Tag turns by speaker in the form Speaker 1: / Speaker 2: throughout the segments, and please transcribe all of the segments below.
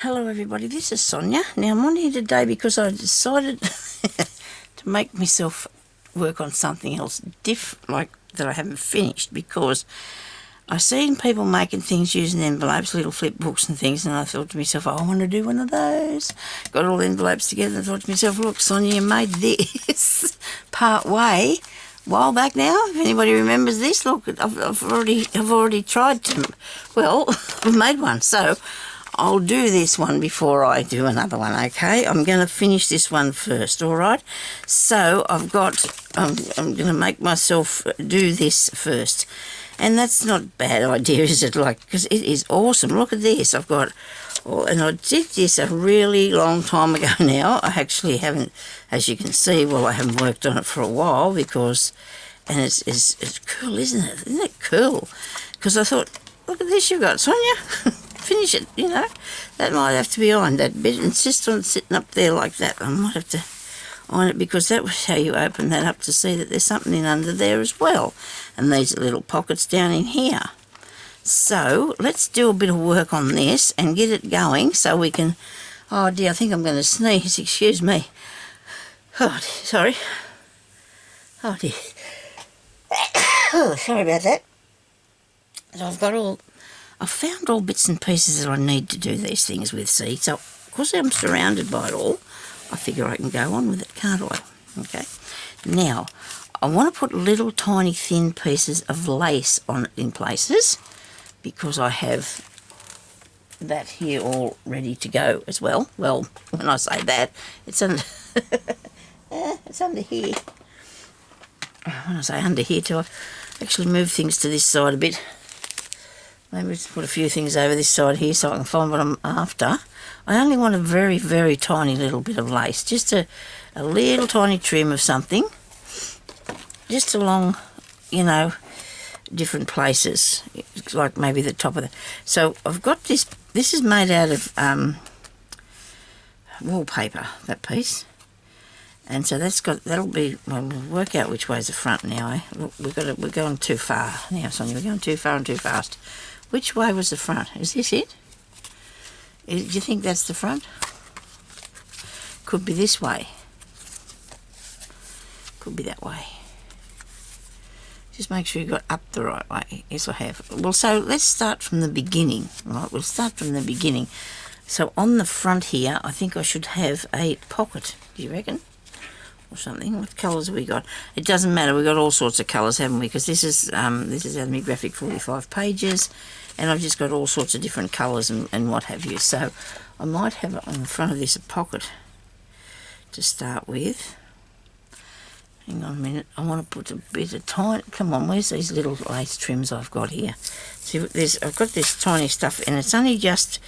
Speaker 1: Hello everybody, this is Sonia. Now I'm on here today because I decided to make myself work on something else like that I haven't finished, because I've seen people making things using envelopes, little flip books and things, and I thought to myself, oh, I want to do one of those. Got all the envelopes together and thought to myself, look, Sonia, you made this part way a while back now. If anybody remembers this, look, I've already tried to, well, I've made one, so I'll do this one before I do another one, okay? I'm going to finish this one first, all right? So I'm going to make myself do this first. And that's not a bad idea, is it? Like, because it is awesome. Look at this. I've got, and I did this a really long time ago now. I actually haven't, as you can see, well, I haven't worked on it for a while because, and it's cool, isn't it? Isn't it cool? Because I thought, look at this you've got, Sonia. Finish it, you know. That might have to be ironed, that bit. Insist on sitting up there like that. I might have to iron it, because that was how you open that up to see that there's something in under there as well. And these are little pockets down in here. So let's do a bit of work on this and get it going so we can... Oh dear, I think I'm going to sneeze. Excuse me. Oh dear, sorry. Oh dear. Oh, sorry about that. So I've found all bits and pieces that I need to do these things with, see. So, because I'm surrounded by it all, I figure I can go on with it, can't I? Okay. Now, I want to put little tiny thin pieces of lace on it in places, because I have that here all ready to go as well. Well, when I say that, it's under, it's under here. When I say under here too, I've actually moved things to this side a bit. Maybe just put a few things over this side here so I can find what I'm after. I only want a very, very tiny little bit of lace. Just a little tiny trim of something. Just along, you know, different places. Like maybe the top of the... So I've got this... This is made out of wallpaper, that piece. And so that'll be... Well, we'll work out which way's the front now, eh? Look, we're going too far now, Sonia. We're going too far and too fast. Which way was the front? Is this it? Do you think that's the front? Could be this way. Could be that way. Just make sure you got up the right way. Yes, I have. Well, so let's start from the beginning. Right, we'll start from the beginning. So on the front here, I think I should have a pocket. Do you reckon? Or something. What colours have we got? It doesn't matter. We've got all sorts of colours, haven't we? Because this is out of my graphic 45 pages, and I've just got all sorts of different colours and what have you. So I might have it on the front of this a pocket to start with. Hang on a minute. I want to put a bit of tiny... Come on, where's these little lace trims I've got here? See, I've got this tiny stuff, and it's only just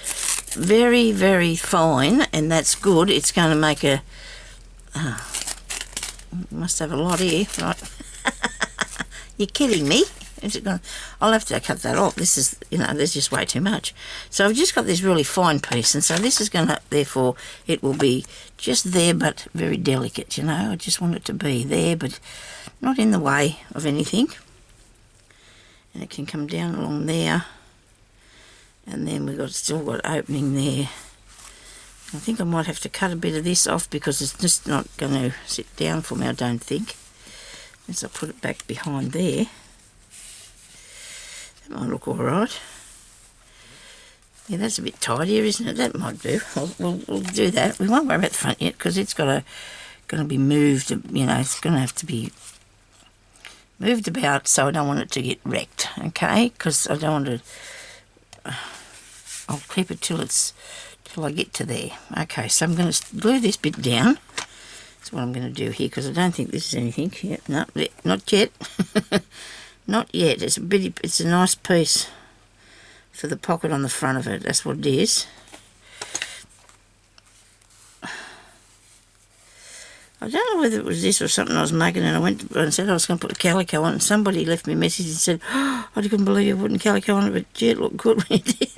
Speaker 1: very, very fine, and that's good. It's going to make a... must have a lot here, right? You're kidding me? Is it going? I'll have to cut that off. This is, you know, there's just way too much. So I've just got this really fine piece, and so this is going to, therefore, it will be just there, but very delicate. You know, I just want it to be there, but not in the way of anything. And it can come down along there, and then we've still got opening there. I think I might have to cut a bit of this off because it's just not going to sit down for me, I don't think. As I put it back behind there. That might look alright. Yeah, that's a bit tidier, isn't it? That might do. We'll do that. We won't worry about the front yet because it's going to be moved, you know, it's going to have to be moved about, so I don't want it to get wrecked, okay? Because I don't want to... I'll keep it till I get to there. Okay, so I'm going to glue this bit down. That's what I'm going to do here, because I don't think this is anything yet. No, not yet. Not yet. It's a nice piece for the pocket on the front of it. That's what it is. I don't know whether it was this or something I was making, and I went and said I was going to put calico on, and somebody left me a message and said, oh, I couldn't believe you putting calico on it, but gee, it looked good when you did.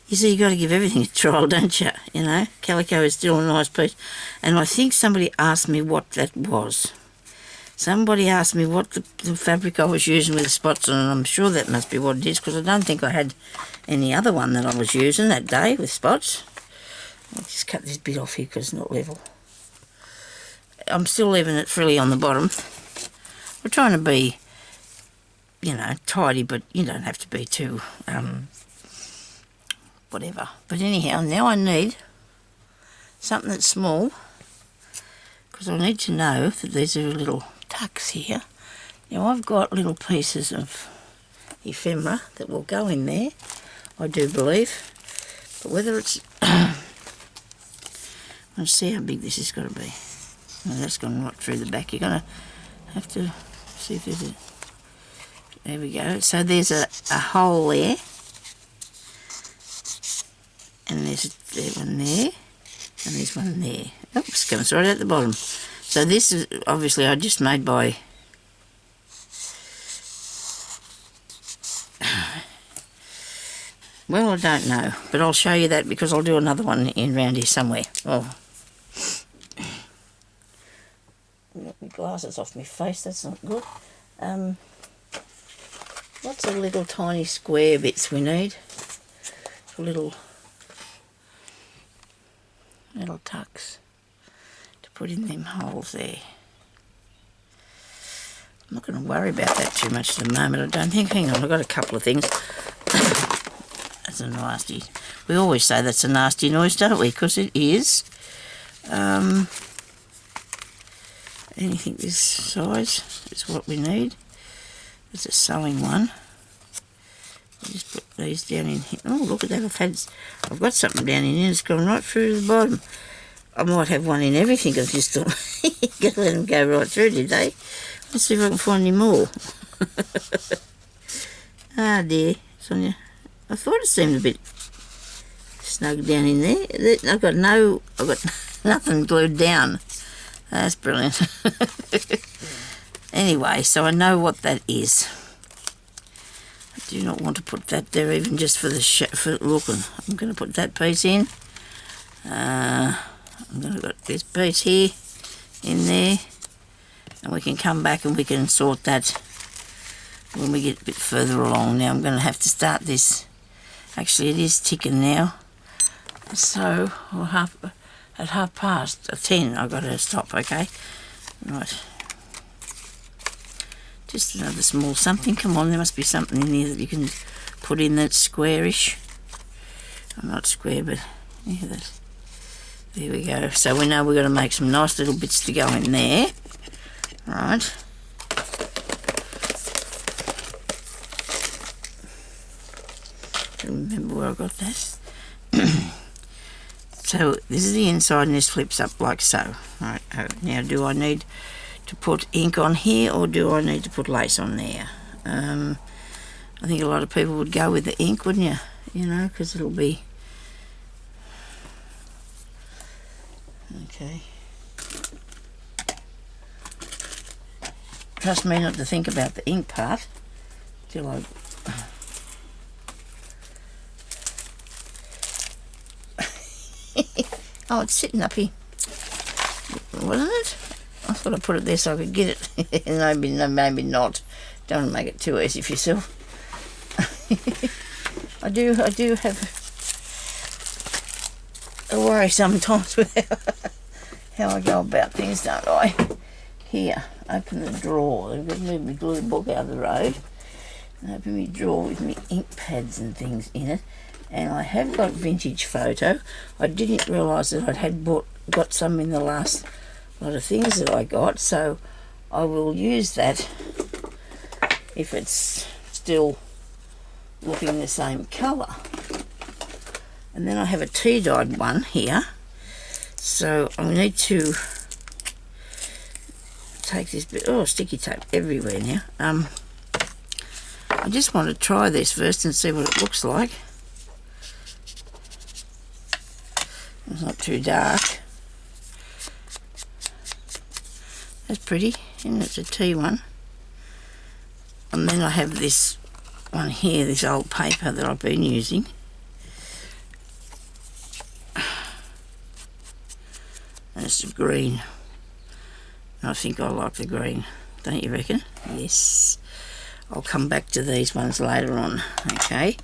Speaker 1: You see, you've got to give everything a trial, don't you? You know, calico is still a nice piece. And I think somebody asked me what that was. Somebody asked me what the fabric I was using with the spots on, and I'm sure that must be what it is, because I don't think I had any other one that I was using that day with spots. I'll just cut this bit off here because it's not level. I'm still leaving it frilly on the bottom. We're trying to be, you know, tidy, but you don't have to be too, whatever. But anyhow, now I need something that's small, because I need to know that these are little tucks here. Now I've got little pieces of ephemera that will go in there, I do believe. But whether it's... Let's see how big this is going to be. Oh, that's gone right through the back. You're going to have to see if there's a... There we go. So there's a hole there. And there's one there. And there's one there. Oops, comes right out the bottom. So this is obviously I just made by... Well, I don't know. But I'll show you that because I'll do another one in round here somewhere. Oh. Knock my glasses off my face, that's not good. Lots of little tiny square bits we need. Little tucks to put in them holes there. I'm not going to worry about that too much at the moment, I don't think. Hang on, I've got a couple of things. That's a nasty... We always say that's a nasty noise, don't we? Because it is. Anything this size is what we need. It's a sewing one. I'll just put these down in here. Oh, look at that. I've got something down in here. It's gone right through the bottom. I might have one in everything. I've just thought, let them go right through today. Let's see if I can find any more. Ah, dear, Sonia. I thought it seemed a bit snug down in there. I've got nothing glued down. That's brilliant. Anyway, so I know what that is. I do not want to put that there even just for for looking. I'm going to put that piece in. I'm going to put this piece here in there. And we can come back and we can sort that when we get a bit further along. Now I'm going to have to start this. Actually, it is ticking now. So, at 10:30, I've got to stop, okay? Right. Just another small something. Come on, there must be something in there that you can put in that's squarish. I'm not square, but yeah, that. There we go. So we know we're going to make some nice little bits to go in there. Right. Don't remember where I got that. So this is the inside and this flips up like so. Right. Now do I need to put ink on here or do I need to put lace on there? I think a lot of people would go with the ink, wouldn't you? You know, because it'll be... Okay. Trust me not to think about the ink part till I... Oh, it's sitting up here, wasn't it? I thought I put it there so I could get it. maybe not. Don't want to make it too easy for yourself. I do have a worry sometimes with how I go about things, don't I? Here, open the drawer. I've got to move my glue book out of the road. And open my drawer with my ink pads and things in it. And I have got vintage photo. I didn't realise that I had got some in the last lot of things that I got, so I will use that if it's still looking the same colour. And then I have a tea-dyed one here, so I need to take this bit... Oh, sticky tape everywhere now. I just want to try this first and see what it looks like. It's not too dark. That's pretty, and it's a tea one. And then I have this one here, this old paper that I've been using. And it's green. And I think I like the green don't you reckon? Yes. I'll come back to these ones later on, okay?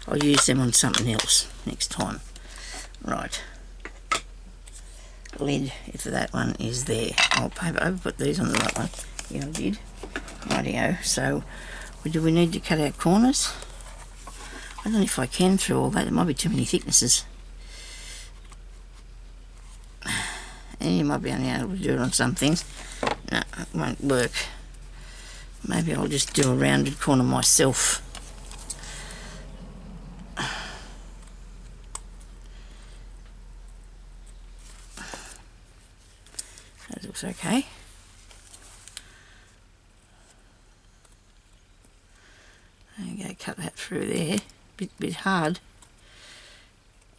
Speaker 1: I'll use them on something else next time. Right. Lid, if that one is there. I'll put these on the right one. Yeah, I did. Rightio. So, do we need to cut our corners? I don't know if I can through all that. There might be too many thicknesses. And you might be only able to do it on some things. No, it won't work. Maybe I'll just do a rounded corner myself. That looks okay. There you go, cut that through there. Bit hard.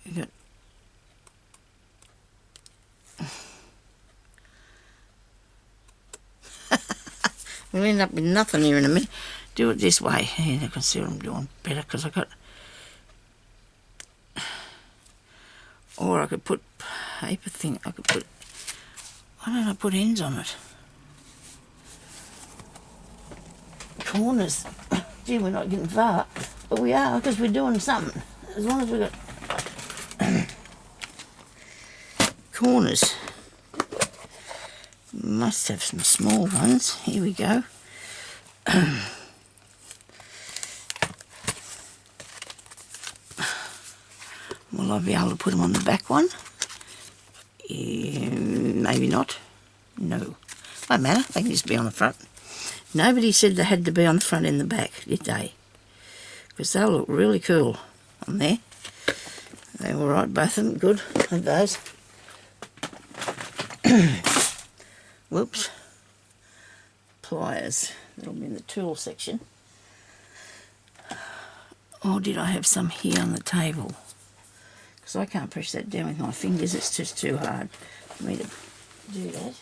Speaker 1: We've got we'll end up with nothing here in a minute. Do it this way. Yeah, I can see what I'm doing better because I got. Or I could put paper thing. I could put. Why don't I put ends on it? Corners. Gee, we're not getting far, but we are because we're doing something. As long as we got corners. Must have some small ones. Here we go. Will I be able to put them on the back one? Maybe not. No. Won't matter. They can just be on the front. Nobody said they had to be on the front and the back, did they? Because they'll look really cool on there. They're all right, both of them. Good. Like those. Whoops. Pliers. That'll be in the tool section. Or did I have some here on the table? Because I can't press that down with my fingers. It's just too hard for me to do that.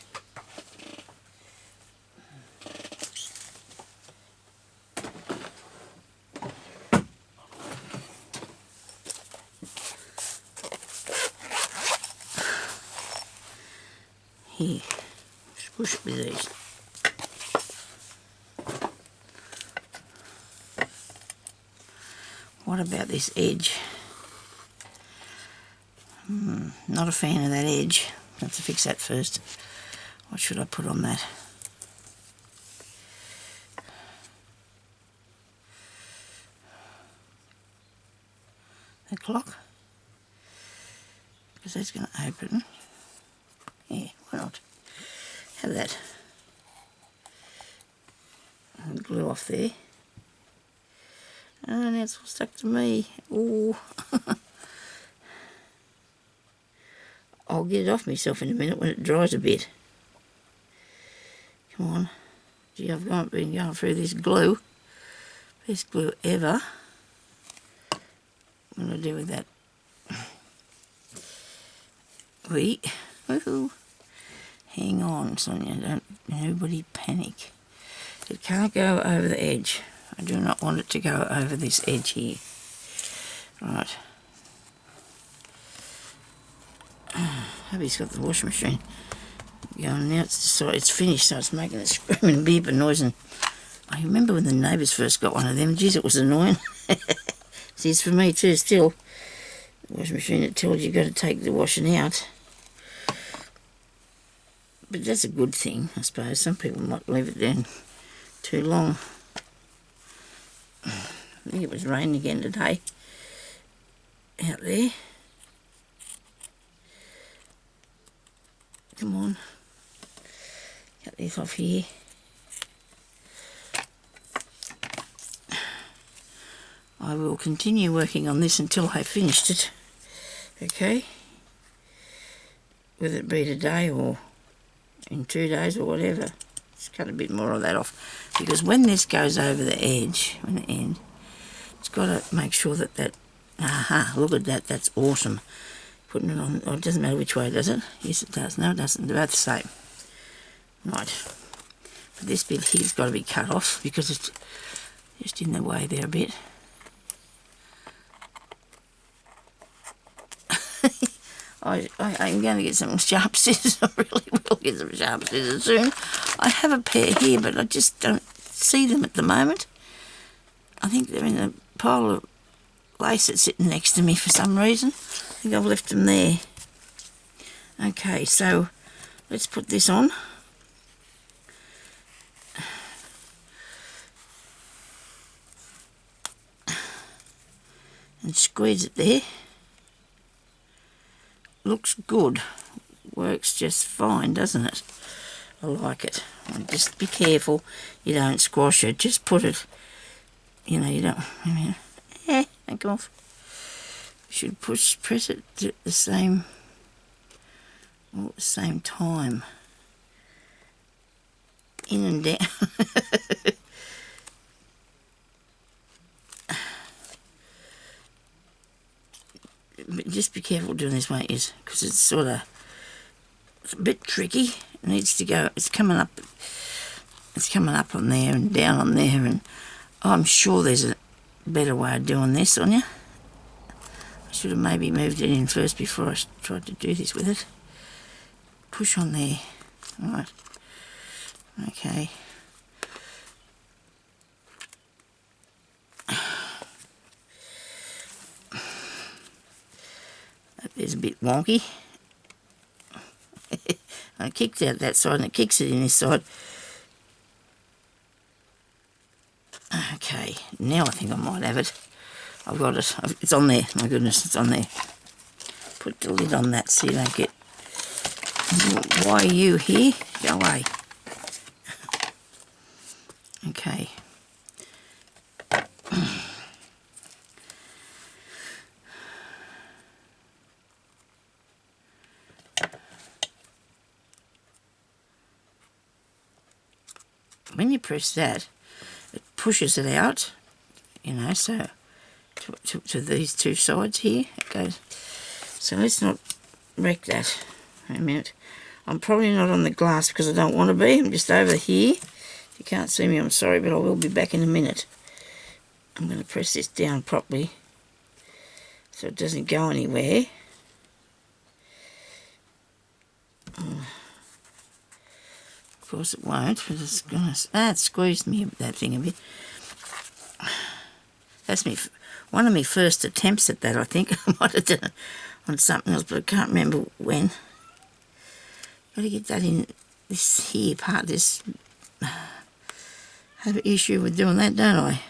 Speaker 1: Here, push with these. What about this edge? Not a fan of that edge. Have to fix that first. What should I put on that? The clock? Because that's going to open. Yeah, why not? Have that. And glue off there. And now it's all stuck to me. Ooh. I'll get it off myself in a minute when it dries a bit. Come on. Gee, I've been going through this glue. Best glue ever. What do I do with that? Wait. Woohoo. Hang on, Sonia. Don't nobody panic. It can't go over the edge. I do not want it to go over this edge here. Right. Hubby's got the washing machine going now. It's finished, so it's making a screaming beeping noise. And I remember when the neighbours first got one of them. Geez, it was annoying. See, it's for me too still. The washing machine, it tells you got to take the washing out. But that's a good thing, I suppose. Some people might leave it there too long. I think it was raining again today out there. Come on. Cut this off here. I will continue working on this until I've finished it. Okay? Whether it be today or in 2 days or whatever. Just cut a bit more of that off. Because when this goes over the edge, on the end, it's got to make sure that aha, look at that, that's awesome. Putting it on, oh, it doesn't matter which way, does it? Yes, it does. No, it doesn't. They're both the same. Right. But this bit here's got to be cut off because it's just in the way there a bit. I'm going to get some sharp scissors. I really will get some sharp scissors soon. I have a pair here, but I just don't see them at the moment. I think they're in a pile of lace that's sitting next to me for some reason. I think I've left them there. Okay, so let's put this on. And squeeze it there. Looks good. Works just fine, doesn't it? I like it. And just be careful you don't squash it. Just put it, you know, you don't, don't come off. You should press it at the same, all at the same time. In and down. But just be careful doing this, won't you? Because it's sort of a bit tricky. It needs to go. It's coming up on there and down on there, and I'm sure there's a better way of doing this, Sonya. I should have maybe moved it in first before I tried to do this with it. Push on there. Right. Okay. That is a bit wonky. I kicked out that side and it kicks it in this side. Okay, now I think I might have it. I've got it. It's on there. My goodness, it's on there. Put the lid on that so you don't get... Why are you here? Go away. Okay. When you press that, it pushes it out, you know, so to these two sides here it goes. So let's not wreck that. Wait a minute. I'm probably not on the glass because I don't want to be. I'm just over here. If you can't see me, I'm sorry, but I will be back in a minute. I'm going to press this down properly so it doesn't go anywhere. Of course it won't, but it's going to... it squeezed me, that thing a bit. That's one of my first attempts at that, I think. I might have done it on something else, but I can't remember when. Got to get that in this here part, this... I have an issue with doing that, don't I?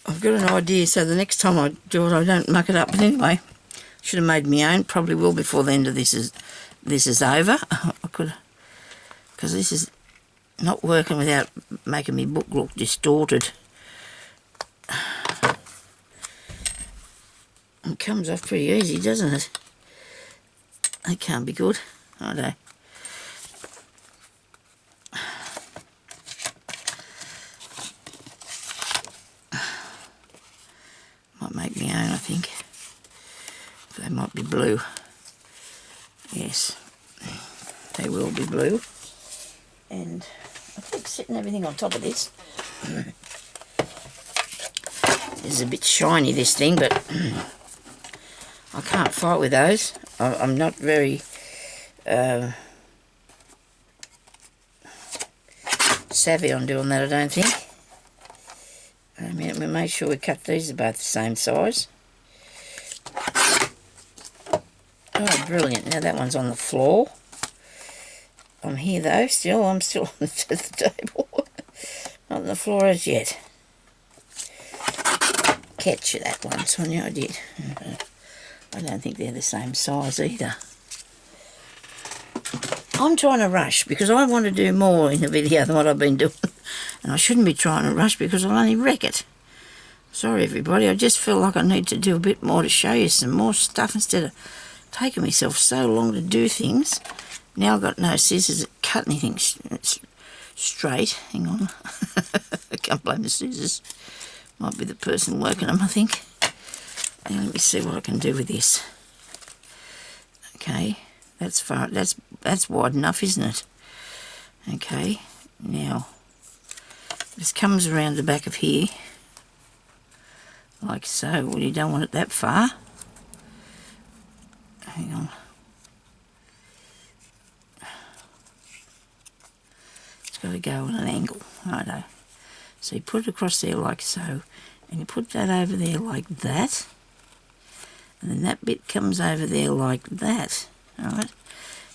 Speaker 1: I've got an idea, so the next time I do it, I don't muck it up. But anyway, should have made my own. Probably will before the end of this is over. I could, because this is not working without making my book look distorted. It comes off pretty easy, doesn't it? That can't be good. I know. Might make my own, I think. They might be blue. Yes, they will be blue. And I think sitting everything on top of this. This is a bit shiny, this thing, but I can't fight with those. I'm not very savvy on doing that, I don't think. I mean, we make sure we cut these about the same size. Oh, brilliant. Now that one's on the floor. I'm here though, still. I'm still on the table. Not on the floor as yet. Catch that one, Sonya, I did. I don't think they're the same size either. I'm trying to rush because I want to do more in the video than what I've been doing. And I shouldn't be trying to rush because I'll only wreck it. Sorry everybody, I just feel like I need to do a bit more to show you some more stuff instead of taking myself so long to do things. Now I've got no scissors that cut anything straight. Hang on. I can't blame the scissors. Might be the person working them, I think. Now let me see what I can do with this. Okay, that's wide enough, isn't it? Okay, now this comes around the back of here, like so. Well, you don't want it that far. Hang on. got to go on an angle, righto. So you put it across there like so, and you put that over there like that, and then that bit comes over there like that, alright?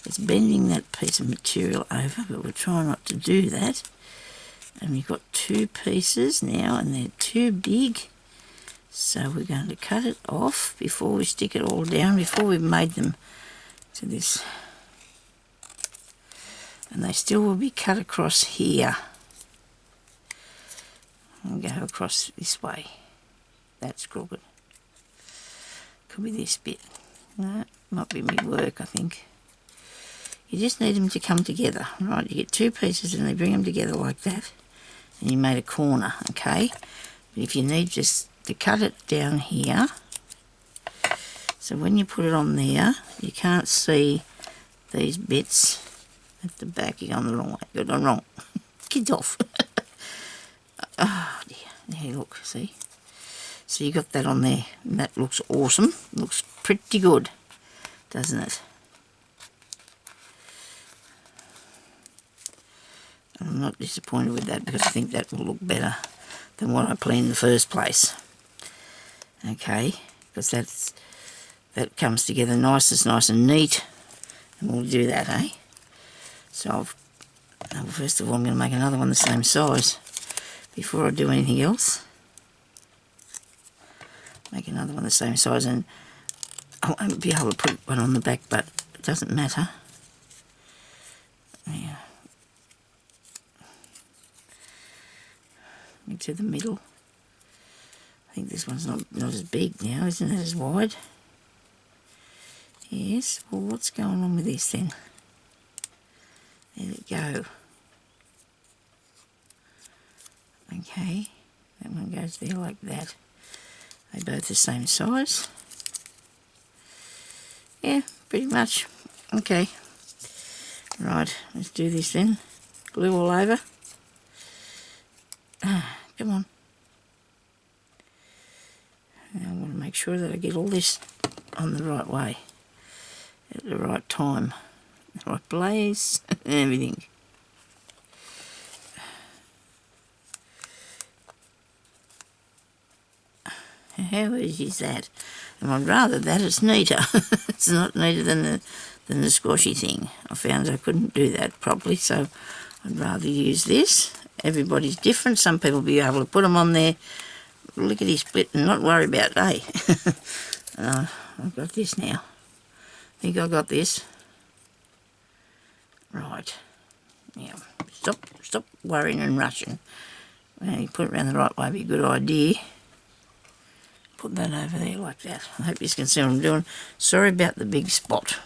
Speaker 1: It's bending that piece of material over, but we're trying not to do that. And we've got two pieces now, and they're too big, so we're going to cut it off before we stick it all down, before we've made them to this. And they still will be cut across here. And go across this way. That's crooked. Could be this bit. No, might be me work, I think. You just need them to come together, right? You get two pieces and they bring them together like that, and you made a corner, okay? But if you need just to cut it down here, so when you put it on there, you can't see these bits at the back. You're going the wrong way. You're going wrong. Kids off. Oh dear. There, look, see? So you got that on there, and that looks awesome. Looks pretty good, doesn't it? I'm not disappointed with that, because I think that will look better than what I planned in the first place. Okay, because that comes together nice and neat, and we'll do that, eh? So first of all, I'm going to make another one the same size before I do anything else. Make another one the same size, and I won't be able to put one on the back, but it doesn't matter. Yeah. Into the middle. I think this one's not as big now, isn't it, as wide? Yes, well, what's going on with this then? There we go. Okay, that one goes there like that. They're both the same size. Yeah, pretty much. Okay. Right, let's do this then. Glue all over. Come on. Now I want to make sure that I get all this on the right way, at the right time, the right place, and everything. How easy is that? And I'd rather that, it's neater. It's not neater than the squashy thing. I found I couldn't do that properly, so I'd rather use this. Everybody's different. Some people will be able to put them on there lickety split and not worry about it, eh? I've got this now. I think I got this. Right. Now, stop worrying and rushing. Well, you put it around the right way, be a good idea. Put that over there like that. I hope you can see what I'm doing. Sorry about the big spot.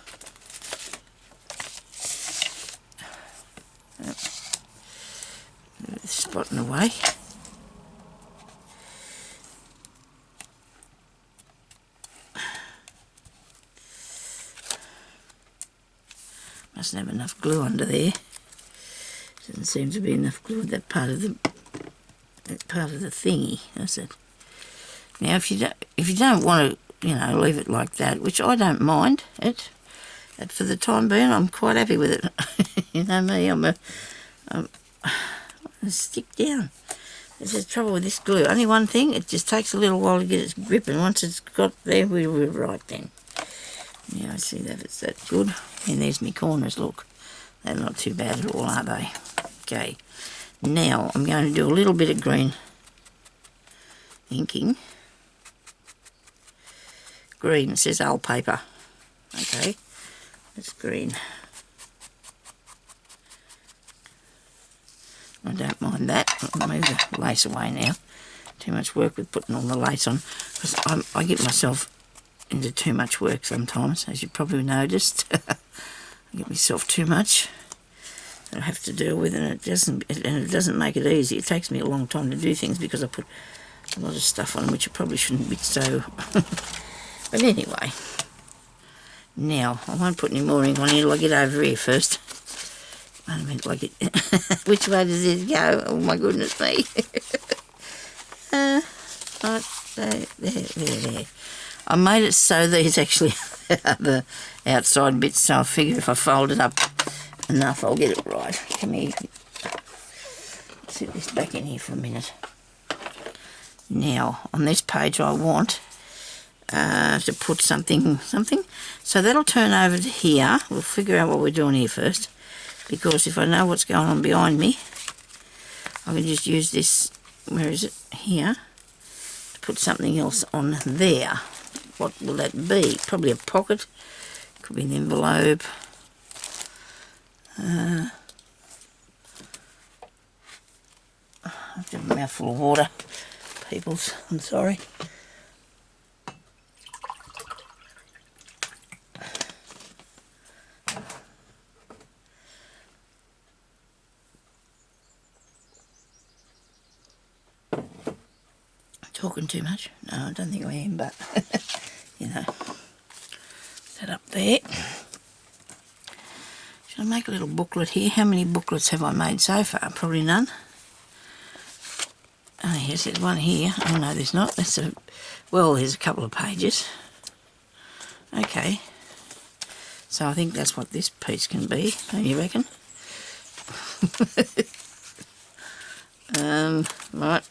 Speaker 1: Spot in the way. Mustn't have enough glue under there. Doesn't seem to be enough glue at that part of the thingy. That's it. Now, if you don't want to, leave it like that, which I don't mind it, for the time being, I'm quite happy with it. You know me, I'm stick down. There's the trouble with this glue. Only one thing, it just takes a little while to get its grip, and once it's got there, we're right then. Yeah, I see that it's that good. And there's my corners, look. They're not too bad at all, are they? Okay. Now, I'm going to do a little bit of green inking. Green, it says old paper. Okay, that's green. I don't mind that. I'll move the lace away now. Too much work with putting all the lace on, because I get myself into too much work sometimes, as you probably noticed. I get myself too much that I have to deal with, and it doesn't make it easy. It takes me a long time to do things because I put a lot of stuff on which it probably shouldn't be so. But anyway, now I won't put any more ink on here till I get over here first. I meant like it. Which way does this go? Oh my goodness me! Right there. I made it so these actually are the outside bits, so I figure if I fold it up enough, I'll get it right. Come here. sit this back in here for a minute. Now, on this page I want to put something. So that'll turn over to here. We'll figure out what we're doing here first, because if I know what's going on behind me, I can just use this, where is it, here, to put something else on there. What will that be? Probably a pocket, could be an envelope. I have to have a mouthful of water, peoples, I'm sorry. Talking too much? No, I don't think I am, but you know, that up there. Should I make a little booklet here? How many booklets have I made so far? Probably none. Oh yes, there's one here. Oh no, there's not. That's a, well, there's a couple of pages. Okay. So I think that's what this piece can be, don't you reckon? Right.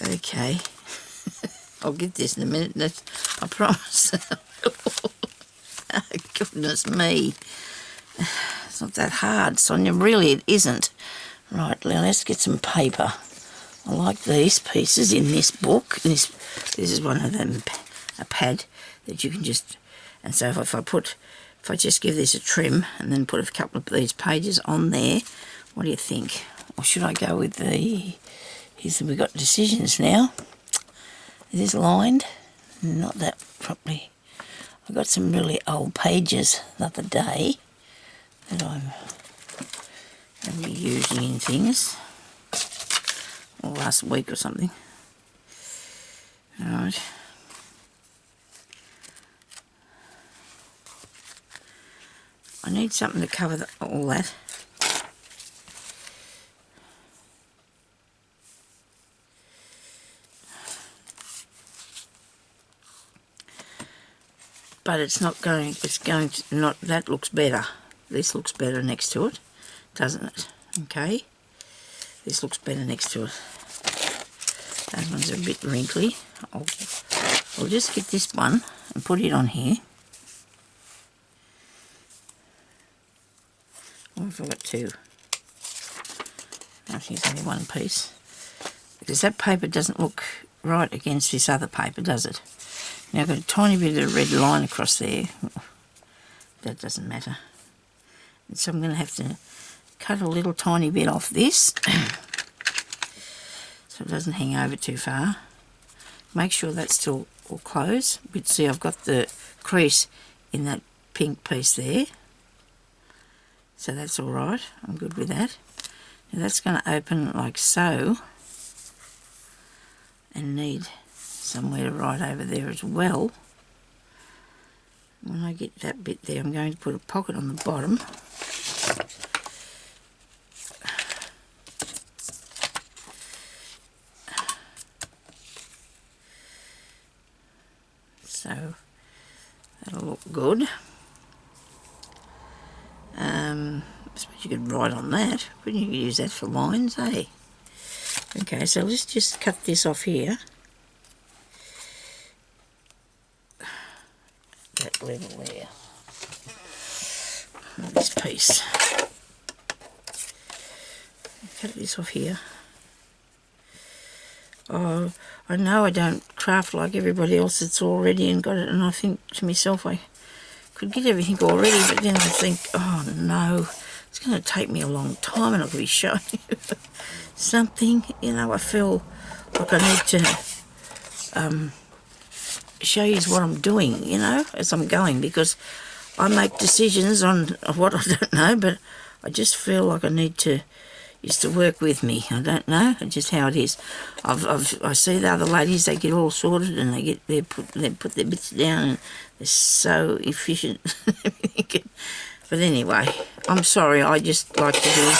Speaker 1: Okay. I'll get this in a minute, I promise. Oh, goodness me. It's not that hard, Sonia. Really, it isn't. Right, now let's get some paper. I like these pieces in this book. This is one of them, a pad that you can just... And so if I just give this a trim and then put a couple of these pages on there, what do you think? Or should I go with the... We've got decisions now. Is this lined? Not that properly. I got some really old pages the other day that I'm going to be using in things. Or last week or something. Alright. I need something to cover all that. But it's not going, it's going to not, that looks better. This looks better next to it, doesn't it? Okay. This looks better next to it. Those ones are a bit wrinkly. I'll just get this one and put it on here. What if I've got two? I think it's only one piece. Because that paper doesn't look right against this other paper, does it? Now I've got a tiny bit of a red line across there. That doesn't matter. And so I'm going to have to cut a little tiny bit off this so it doesn't hang over too far. Make sure that's still all closed. But see, I've got the crease in that pink piece there. So that's all right. I'm good with that. Now that's going to open like so and need somewhere to write over there as well. When I get that bit there, I'm going to put a pocket on the bottom. So that'll look good. I suppose you could write on that. Couldn't you use that for lines, eh? Okay, so let's just cut this off here. That level there. This piece. Cut this off here. Oh, I know I don't craft like everybody else that's already and got it, and I think to myself I could get everything already, but then I think, oh no, it's going to take me a long time and I'll be showing you something. You know, I feel like I need to show you what I'm doing, you know, as I'm going, because I make decisions on what I don't know, but I just feel like I need to used to work with me. I don't know, it's just how it is. I see the other ladies, they get all sorted and they put their bits down and they're so efficient. But anyway, I'm sorry, I just like to do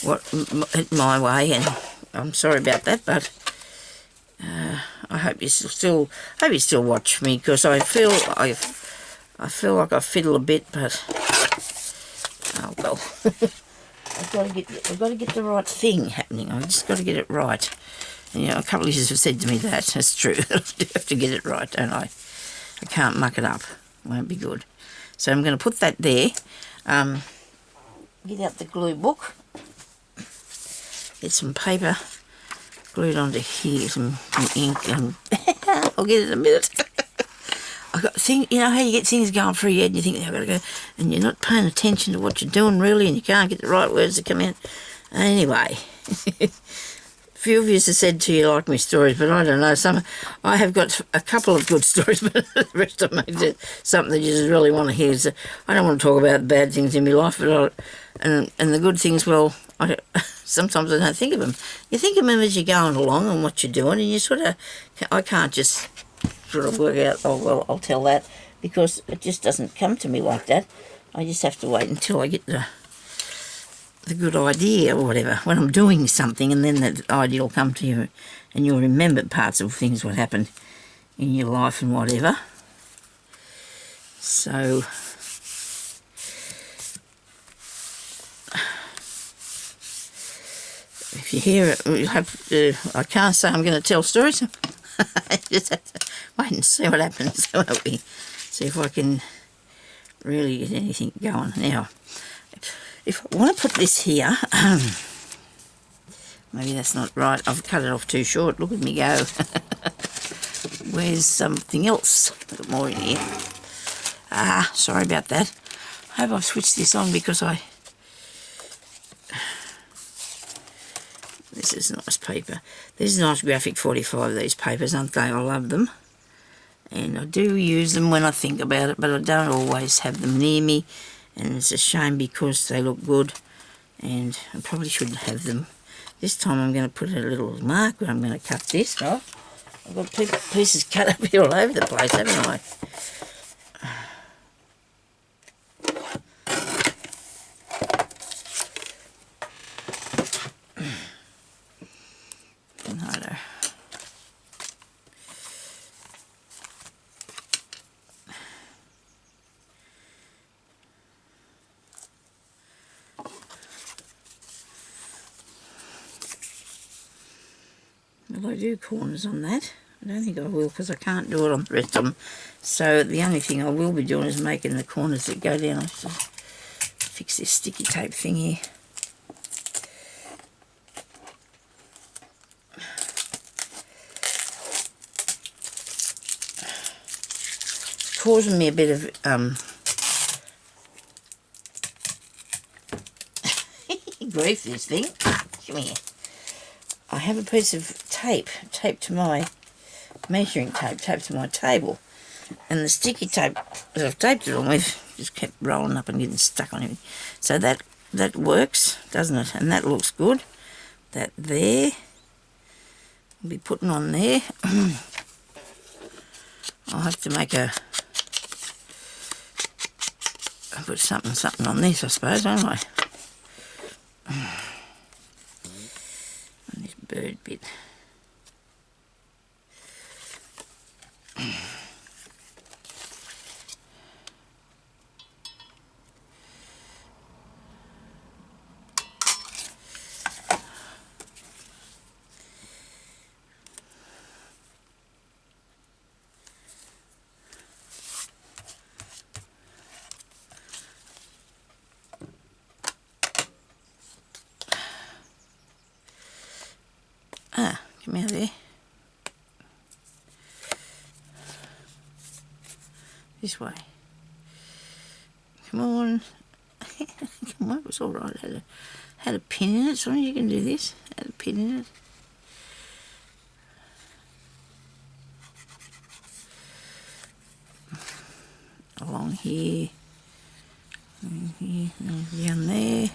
Speaker 1: what my way, and I'm sorry about that, but I hope you still watch me, because I feel like I fiddle a bit, but oh well. I've got to get the right thing happening. I've just got to get it right. And, a couple of you have said to me that. That's true. I do have to get it right, don't I? I can't muck it up. It won't be good. So I'm going to put that there. Get out the glue book. Get some paper glued onto here, some ink, and I'll get it in a minute. I got how you get things going through your head and you think I've got to go, and you're not paying attention to what you're doing really, and you can't get the right words to come out. Anyway, a few of you have said to you like my stories, but I don't know. I have got a couple of good stories, but the rest of them is something that you just really want to hear. So I don't want to talk about the bad things in my life, but and the good things. Well, sometimes I don't think of them. You think of them as you're going along and what you're doing, and you I can't just sort of work out, oh well, I'll tell that, because it just doesn't come to me like that. I just have to wait until I get the good idea or whatever, when I'm doing something, and then that idea will come to you and you'll remember parts of things what happened in your life and whatever. So if you hear it, I can't say I'm going to tell stories. Just have to wait and see what happens, won't we? See if I can really get anything going. Now, if I want to put this here, maybe that's not right. I've cut it off too short. Look at me go. Where's something else? A bit more in here. Sorry about that. I hope I've switched this on because this is nice paper. This is nice graphic 45, these papers, aren't they? I love them. And I do use them when I think about it, but I don't always have them near me. And it's a shame because they look good. And I probably shouldn't have them. This time I'm going to put a little mark where I'm going to cut this, right? I've got pieces cut up here all over the place, haven't I? Will I do corners on that? I don't think I will because I can't do it on the rest of them. So the only thing I will be doing is making the corners that go down. I have to fix this sticky tape thing here. It's causing me a bit of grief, this thing. Come here. I have a piece of tape taped to my measuring tape, taped to my table, and the sticky tape that I've taped it on with just kept rolling up and getting stuck on everything. So that works, doesn't it? And that looks good. That there, I'll be putting on there. I'll have to make I'll put something on this, I suppose, won't I? This bird bit. Come out there. This way. Come on. Come on, it was alright. Had a pin in it, so you can do this. Had a pin in it. Along here. And here, and down there.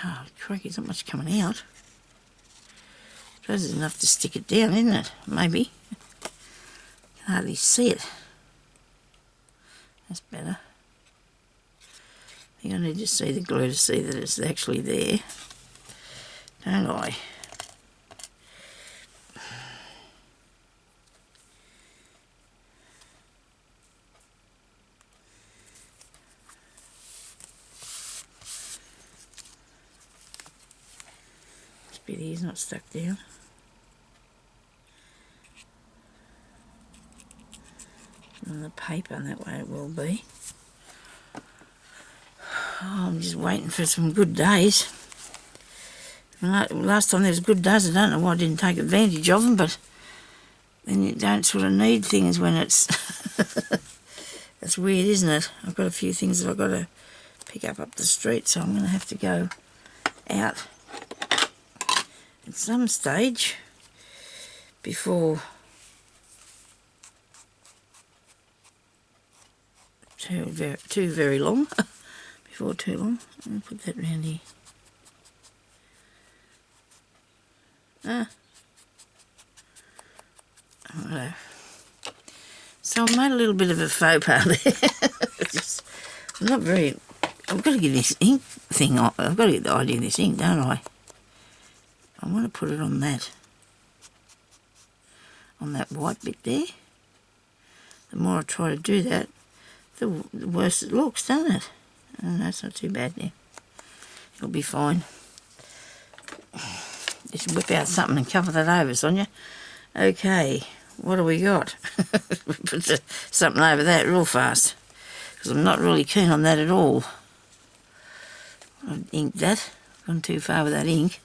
Speaker 1: Oh, crikey, there's not much coming out. I suppose there's enough to stick it down, isn't it? Maybe. Can hardly see it. That's better. I think I need to see the glue to see that it's actually there. Don't I? bit here's not stuck down. On the paper, and that way it will be. Oh, I'm just waiting for some good days. Last time there was good days, I don't know why I didn't take advantage of them, but then you don't sort of need things when it's... That's weird, isn't it? I've got a few things that I've got to pick up the street, so I'm going to have to go out at some stage before too very long. Before too long. I'll put that round here. Righto. So I made a little bit of a faux pas there. I'm not very... I've got to get this ink thing on. I've got to get the idea of this ink, don't I? I want to put it on that. On that white bit there. The more I try to do that, the worse it looks, doesn't it? Oh, no, it's not too bad now. It'll be fine. Just whip out something and cover that over, Sonia. Okay, what do we got? Put something over that real fast, because I'm not really keen on that at all. I've inked that. Gone too far with that ink.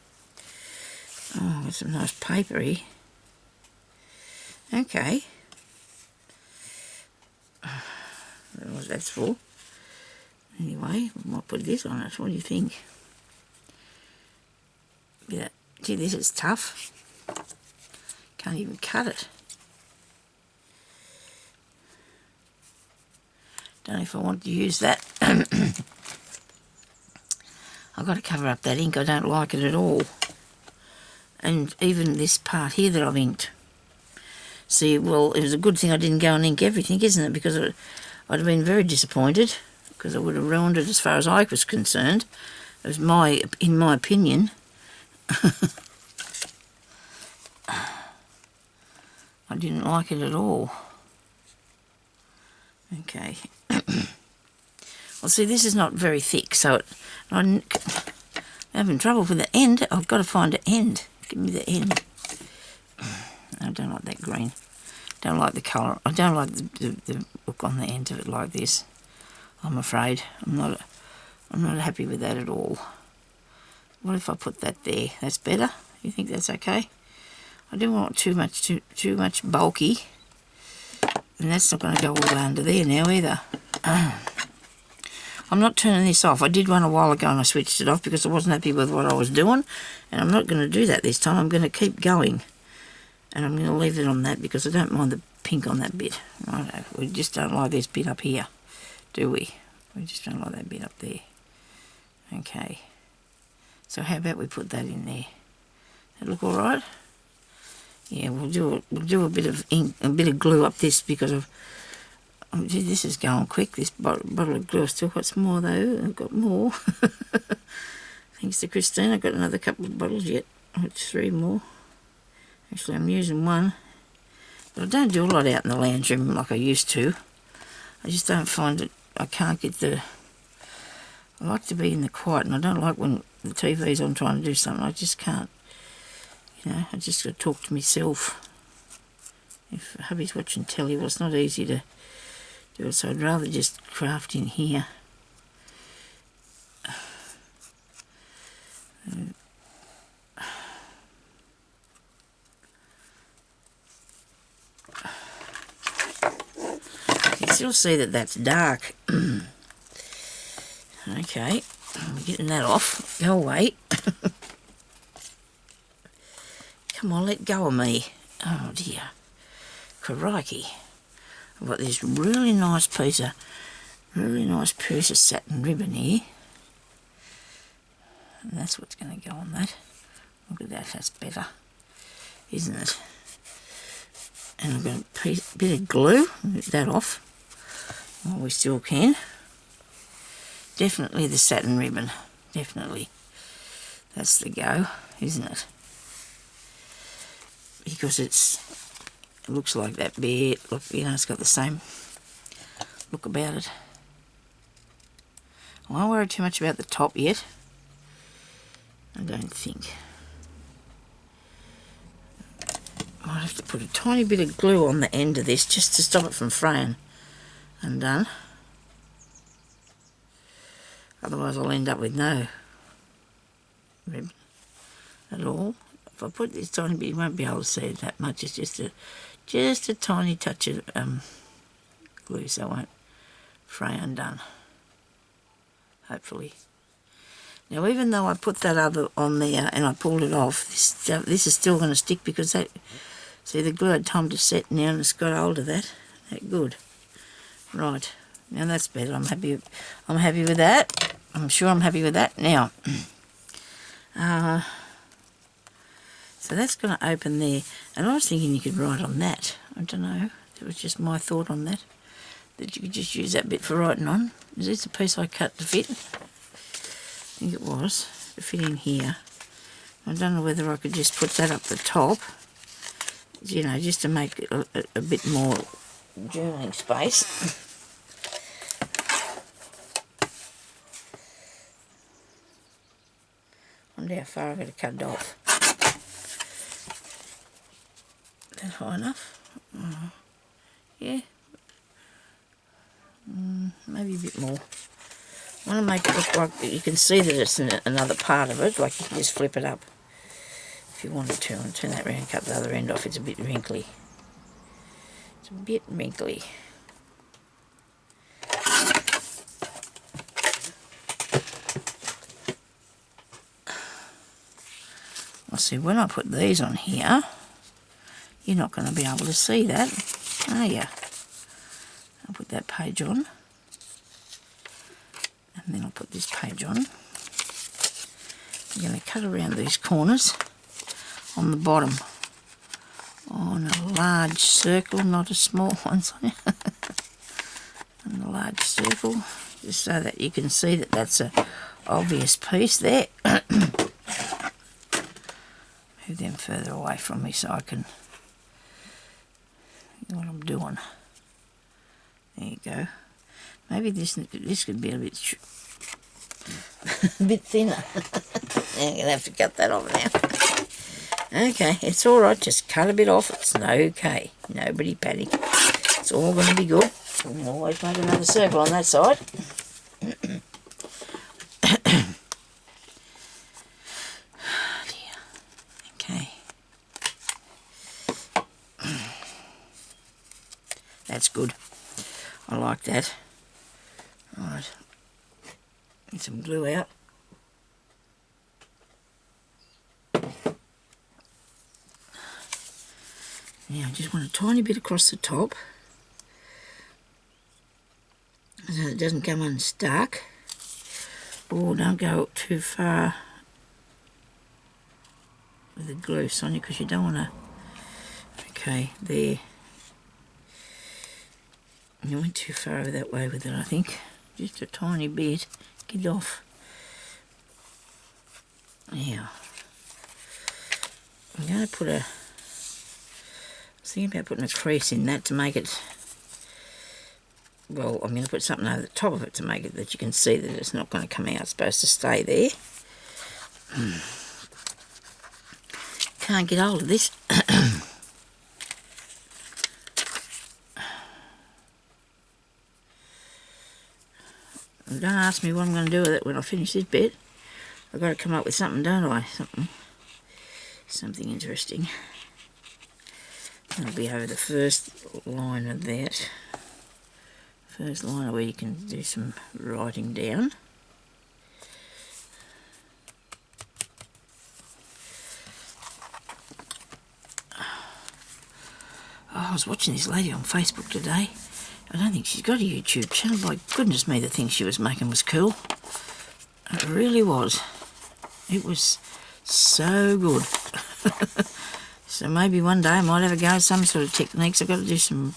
Speaker 1: Oh, got some nice paper here. Okay. I don't know what that's for. Anyway, we might put this on it. What do you think? Yeah. Gee, this is tough. Can't even cut it. Don't know if I want to use that. I've got to cover up that ink. I don't like it at all. And even this part here that I've inked. See, well, it was a good thing I didn't go and ink everything, isn't it? Because I'd have been very disappointed, because I would have ruined it as far as I was concerned. It was in my opinion. I didn't like it at all. Okay. Well, see, this is not very thick, so I'm having trouble with the end. I've got to find an end. Give me the end. I don't like that green. Don't like the colour. I don't like the look on the end of it like this. I'm afraid. I'm not happy with that at all. What if I put that there? That's better? You think that's okay? I don't want too much bulky. And that's not going to go all the way under there now either. I'm not turning this off. I did one a while ago and I switched it off because I wasn't happy with what I was doing. And I'm not going to do that this time. I'm going to keep going. And I'm going to leave it on that because I don't mind the pink on that bit. Righto. We just don't like this bit up here, do we? We just don't like that bit up there. Okay. So how about we put that in there? That look all right? Yeah, we'll do a bit of ink, a bit of glue up this because of. Oh, gee, this is going quick. This bottle of glue. I've still got some more though. I've got more. Thanks to Christine, I've got another couple of bottles yet. Oh, it's 3 more. Actually, I'm using one. But I don't do a lot out in the lounge room like I used to. I just don't find it. I can't get the. I like to be in the quiet, and I don't like when the TV's on trying to do something. I just can't. You know, I just got to talk to myself. If hubby's watching telly, well, it's not easy to do it, so I'd rather just craft in here. You can still see that that's dark. Okay, I'm getting that off. Go away. Come on, let go of me. Oh dear. Crikey. I've got this really nice piece of satin ribbon here. And that's what's going to go on that. Look at that, that's better, isn't it? And I've got a bit of glue. Get that off while we still can. Definitely the satin ribbon. Definitely. That's the go, isn't it? Because it looks like that bit. Look, you know, it's got the same look about it. I won't worry too much about the top yet. I don't think. Just a bit of glue. That off. While we're still can. Definitely the satin ribbon. Isn't it? That's the go, isn't it? Because it looks like that bit. Look, you know, it's got the same look about it. I won't worry too much about the top yet. I don't think. might have to put a tiny bit of glue on the end of this just to stop it from fraying. Undone. Otherwise I'll end up with no ribbon at all. If I put this tiny bit, you won't be able to see it that much. It's just a tiny touch of glue, so it won't fray undone. Hopefully. Now, even though I put that other on there and I pulled it off, this is still going to stick because that, see, the glue had time to set now and it's got hold of that. That good. Right. Now that's better. I'm happy with that. I'm sure I'm happy with that. Now, so that's going to open there. And I was thinking you could write on that. I don't know. It was just my thought on that. That you could just use that bit for writing on. Is this a piece I cut to fit? I think it was. To fit in here. I don't know whether I could just put that up the top. You know, just to make it a bit more journaling space. I wonder how far I've got to cut it off. Is that high enough? Yeah. Maybe a bit more. I want to make it look like you can see that it's another part of it, like you can just flip it up if you wanted to, and turn that around and cut the other end off. It's a bit wrinkly. It's a bit wrinkly. Well, see, when I put these on here, you're not going to be able to see that, are you? I'll put that page on. And then I'll put this page on. I'm going to cut around these corners on the bottom on a large circle, not a small one, Sonia. On a large circle, just so that you can see that that's an obvious piece there. Move them further away from me so I can see what I'm doing. There you go. Maybe this could be a bit thinner. I'm going to have to cut that off now. Okay, it's all right. Just cut a bit off. It's okay. Nobody panic. It's all going to be good. We can always make another circle on that side. Okay. That's good. I like that. Right. Get some glue out. Now I just want a tiny bit across the top so it doesn't come unstuck. Or don't go too far with the glue, Sonia, because you don't want to... Okay, there. You went too far that way with it, I think. Just a tiny bit. Get it off. Now, I'm going to put a... I was thinking about putting a crease in that to make it... Well, I'm going to put something over the top of it to make it that you can see that it's not going to come out. It's supposed to stay there. Can't get hold of this. Don't ask me what I'm going to do with it when I finish this bit. I've got to come up with something, don't I? Something interesting. That'll be over the first line of that. First line where you can do some writing down. Oh, I was watching this lady on Facebook today. I don't think she's got a YouTube channel. By goodness me, the thing she was making was cool. It really was. It was so good. So maybe one day I might have a go at some sort of techniques. I've got to do some...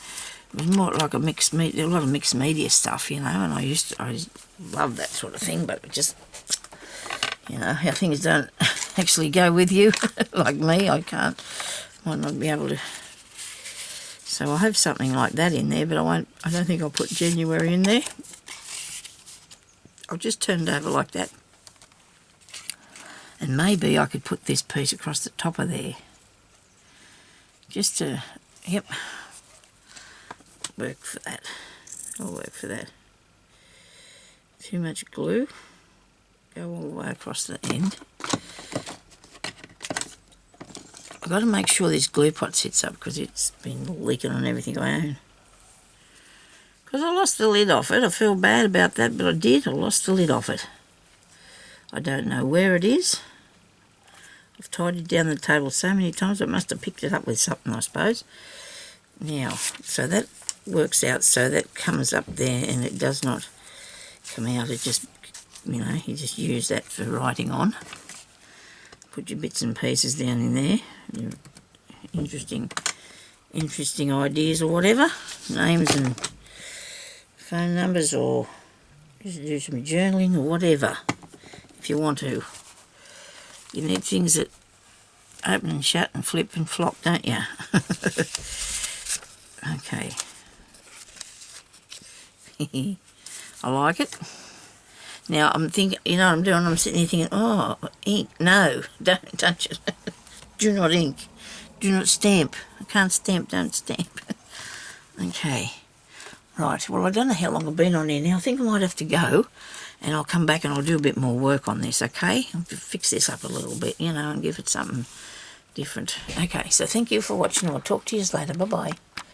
Speaker 1: It was more like a mixed media, a lot of mixed media stuff, you know, and I love that sort of thing, but it just, you know, how things don't actually go with you, like me, might not be able to. So I'll have something like that in there, but I don't think I'll put January in there. I'll just turn it over like that. And maybe I could put this piece across the top of there. just to, yep, work for that. I'll work for that. Too much glue. Go all the way across the end. I've got to make sure this glue pot sits up because it's been leaking on everything I own. Because I lost the lid off it. I feel bad about that, but I did. I lost the lid off it. I don't know where it is. I've tidied down the table so many times I must have picked it up with something, I suppose. Now, so that works out, so that comes up there and it does not come out. It just, you know, you just use that for writing on. Put your bits and pieces down in there. Your interesting ideas or whatever. Names and phone numbers, or just do some journaling or whatever if you want to. You need things that open and shut and flip and flop, don't you? Okay. I like it. Now I'm thinking, you know what I'm doing? I'm sitting here thinking, oh, ink. No, don't touch it. Do not ink. Do not stamp. I can't stamp, don't stamp. Okay. Right, well, I don't know how long I've been on here now. I think I might have to go, and I'll come back and I'll do a bit more work on this, okay? I'll fix this up a little bit, you know, and give it something different. Okay, so thank you for watching. I'll talk to you later. Bye-bye.